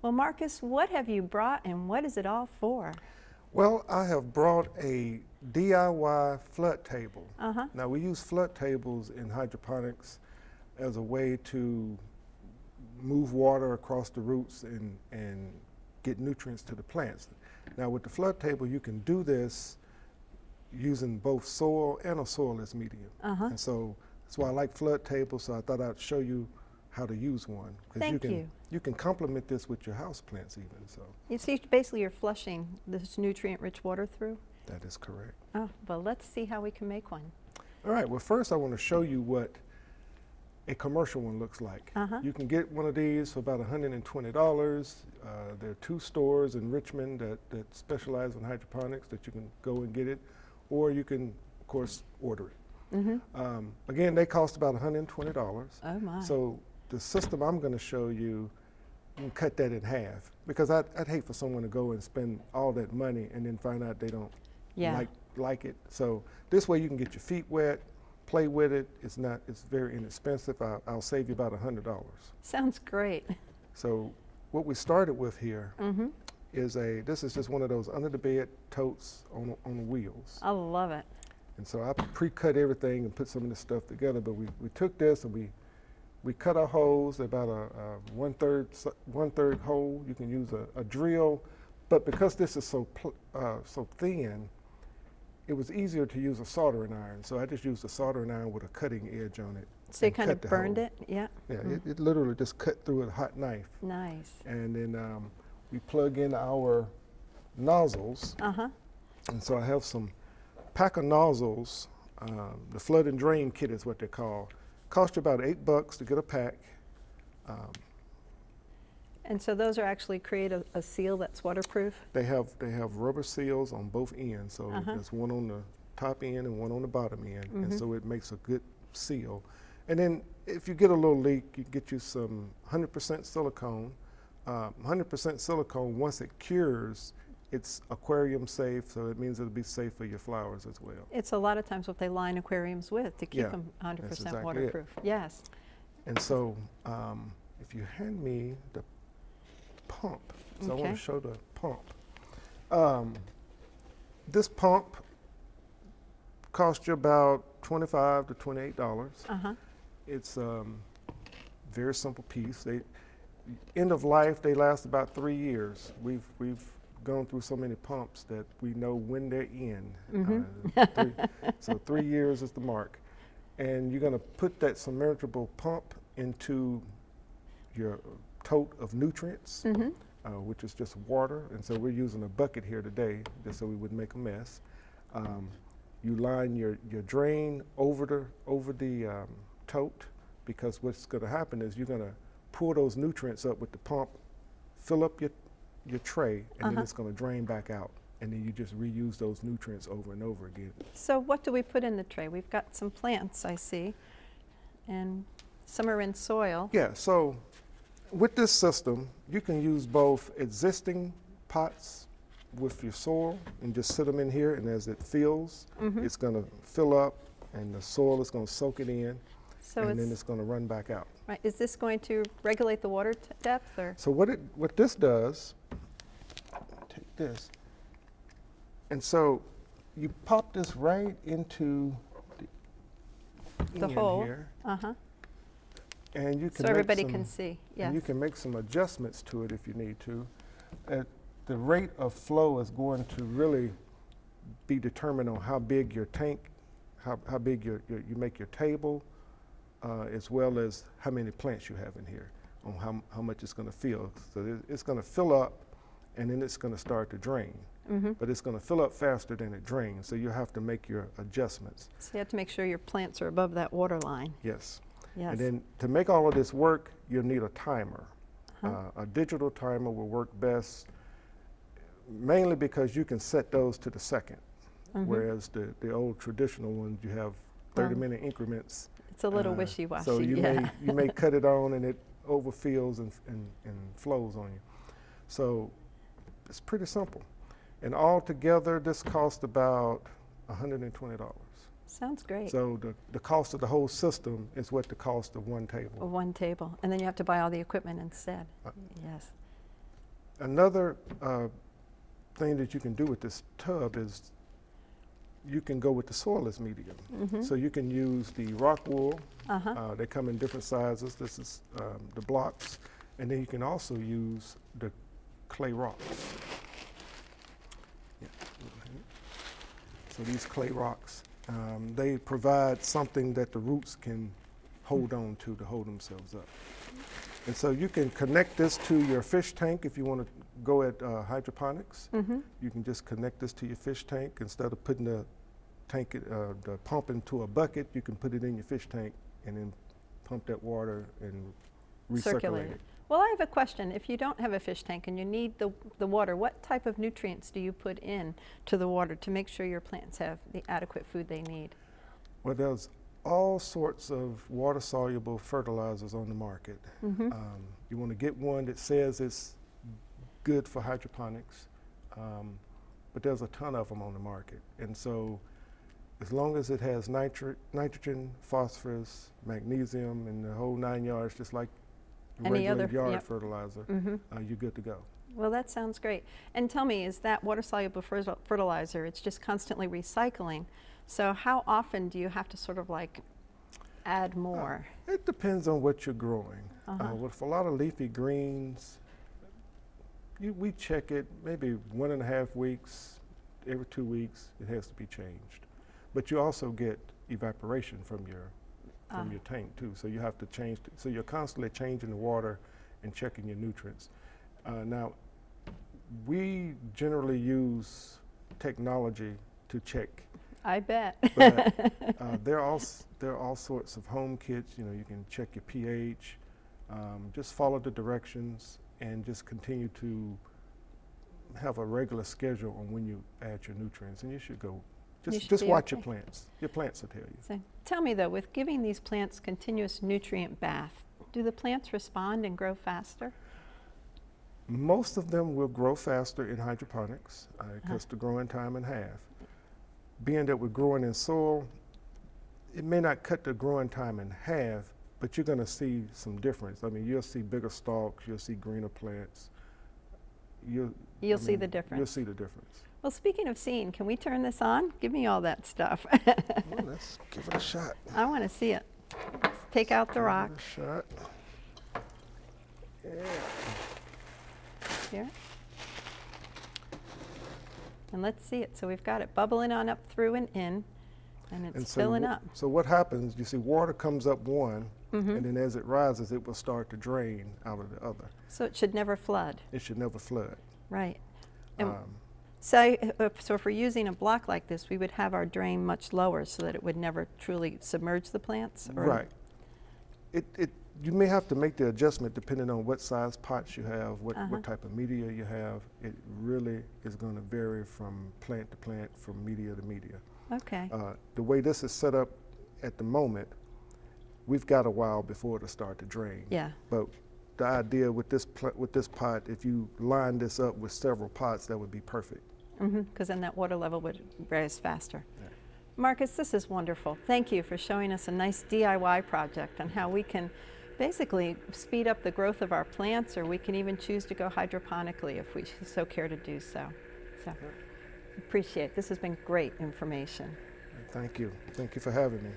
Well, Marcus, what have you brought and what is it all for? Well, I have brought a DIY flood table. Uh-huh. Now, we use flood tables in hydroponics as a way to move water across the roots and get nutrients to the plants. Now, with the flood table, you can do this using both soil and a soilless medium. Uh-huh. And so that's why I like flood tables, so I thought I'd show you how to use one. Thank you. You can complement this with your house plants even. So You see, basically you're flushing this nutrient-rich water through? that is correct. Oh, well, let's see how we can make one. All right, well, first I want to show you what a commercial one looks like. Uh-huh. You can get one of these for about $120. There are 2 stores in Richmond that specialize in hydroponics that you can go and get it, or you can, of course, order it. Mm-hmm. Again, they cost about $120. Oh, my. So the system I'm going to show you, you can cut that in half, because I'd hate for someone to go and spend all that money and then find out they don't Yeah. like it. So this way you can get your feet wet, play with it. It's very inexpensive. I'll save you about $100. Sounds great. So what we started with here Mm-hmm. is this is just one of those under the bed totes on wheels. I love it. And so I pre-cut everything and put some of this stuff together, but we took this and we cut our holes about a one-third hole. You can use a drill, but because this is so thin, it was easier to use a soldering iron. So I just used a soldering iron with a cutting edge on it. So you and kind of cut the burned hole. it? Yeah. Yeah, it literally just cut through with a hot knife. Nice. And then we plug in our nozzles. Uh-huh. And so I have some pack of nozzles. The flood and drain kit is what they're called. Cost you about $8 to get a pack. And so those are actually create a seal that's waterproof? They have rubber seals on both ends. So Uh-huh. there's one on the top end and one on the bottom end. And Mhm. so it makes a good seal. And then if you get a little leak, you can get you some 100% silicone. 100% silicone, once it cures, it's aquarium safe, so it means it'll be safe for your flowers as well. It's a lot of times what they line aquariums with to keep Yeah, them 100% that's exactly it. waterproof. Yes. And so if you hand me the pump, so I want Okay. to show the pump. This pump costs you about $25 to $28. Uh-huh. It's very simple piece. End of life, they last about 3 years. We've gone through so many pumps that we know when they're in. So 3 years is the mark. And you're going to put that submergible pump into your tote of nutrients, Mm-hmm. which is just water. And so we're using a bucket here today just so we wouldn't make a mess. You line your drain over the tote, because what's going to happen is you're going to pull those nutrients up with the pump, fill up your tray, and then Uh-huh. it's going to drain back out. And then you just reuse those nutrients over and over again. So what do we put in the tray? We've got some plants, I see, and some are in soil. Yeah, so with this system, you can use both existing pots with your soil and just sit them in here, and as it fills, Mhm. it's going to fill up, and the soil is going to soak it in, So and then it's, it's going to run back out. right, is this going to regulate the water depth, or? So what this does, take this, and so you pop this right into The end hole. here, Uh-huh. and you can So make everybody some- can see, and you yes. can make some adjustments to it if you need to. The rate of flow is going to really be determined on how big your tank, how big you make your table, as well as how many plants you have in here, on how much it's going to fill. So it's going to fill up, and then it's going to start to drain. Mm-hmm. But it's going to fill up faster than it drains, so you have to make your adjustments. So you have to make sure your plants are above that water line. Yes. Yes. And then to make all of this work, you'll need a timer. Uh-huh. A digital timer will work best, mainly because you can set those to the second, Mhm. whereas the old traditional ones, you have 30-minute increments. It's a little wishy-washy, So you yeah. may cut it on and it overfills and flows on you. So it's pretty simple. And altogether, this cost about $120. Sounds great. So the cost of the whole system is what the cost of one table. One table, and then you have to buy all the equipment instead. Uh, Yes. Another thing that you can do with this tub is you can go with the soilless medium. So you can use the rock wool. They come in different sizes. This is the blocks. And then you can also use the clay rocks. Yeah. So these clay rocks, they provide something that the roots can hold on to hold themselves up. And so you can connect this to your fish tank if you want to go at hydroponics. You can just connect this to your fish tank. Instead of putting the pump into a bucket, you can put it in your fish tank and then pump that water and recirculate it. Well, I have a question. If you don't have a fish tank and you need the water, what type of nutrients do you put in to the water to make sure your plants have the adequate food they need? Well, there's all sorts of water-soluble fertilizers on the market. You want to get one that says it's good for hydroponics, but there's a ton of them on the market. And so as long as it has nitrogen, phosphorus, magnesium, and the whole 9 yards, just like Any regular other yard fertilizer, you're good to go. Well, that sounds great. And tell me, is that water-soluble fertilizer, it's just constantly recycling, so how often do you have to sort of like add more? It depends on what you're growing. With a lot of leafy greens, we check it maybe 1.5 weeks, every 2 weeks, it has to be changed. But you also get evaporation from your tank too, so you have to change, so you're constantly changing the water and checking your nutrients. Now, we generally use technology to check. I bet. But there are all sorts of home kits. You know, you can check your pH. Just follow the directions and just continue to have a regular schedule on when you add your nutrients, and you should go. Just watch your plants. Your plants will tell you. So tell me though, with giving these plants continuous nutrient bath, do the plants respond and grow faster? Most of them will grow faster in hydroponics because the growing time in half. Being that we're growing in soil, it may not cut the growing time in half, but you're going to see some difference. I mean, you'll see bigger stalks, you'll see greener plants. You'll see the difference. You'll see the difference. Well, speaking of seeing, can we turn this on? Give me all that stuff. Well, let's give it a shot. I want to see it. Let's take out the rock. Give it a shot. Yeah. Here. And let's see it. So we've got it bubbling on up through and in, and it's filling up. So what happens, you see water comes up one, and then as it rises, it will start to drain out of the other. So it should never flood. It should never flood. Right. So if we're using a block like this, we would have our drain much lower so that it would never truly submerge the plants? Or? Right. You may have to make the adjustment depending on what size pots you have, what type of media you have. It really is going to vary from plant to plant, from media to media. Okay. The way this is set up at the moment, we've got a while before it'll start to drain. Yeah. But the idea with this pot, if you line this up with several pots, that would be perfect. Because then that water level would rise faster. Yeah. Marcus, this is wonderful. Thank you for showing us a nice DIY project on how we can basically speed up the growth of our plants, or we can even choose to go hydroponically if we so care to do so. So appreciate it. This has been great information. Thank you. Thank you for having me.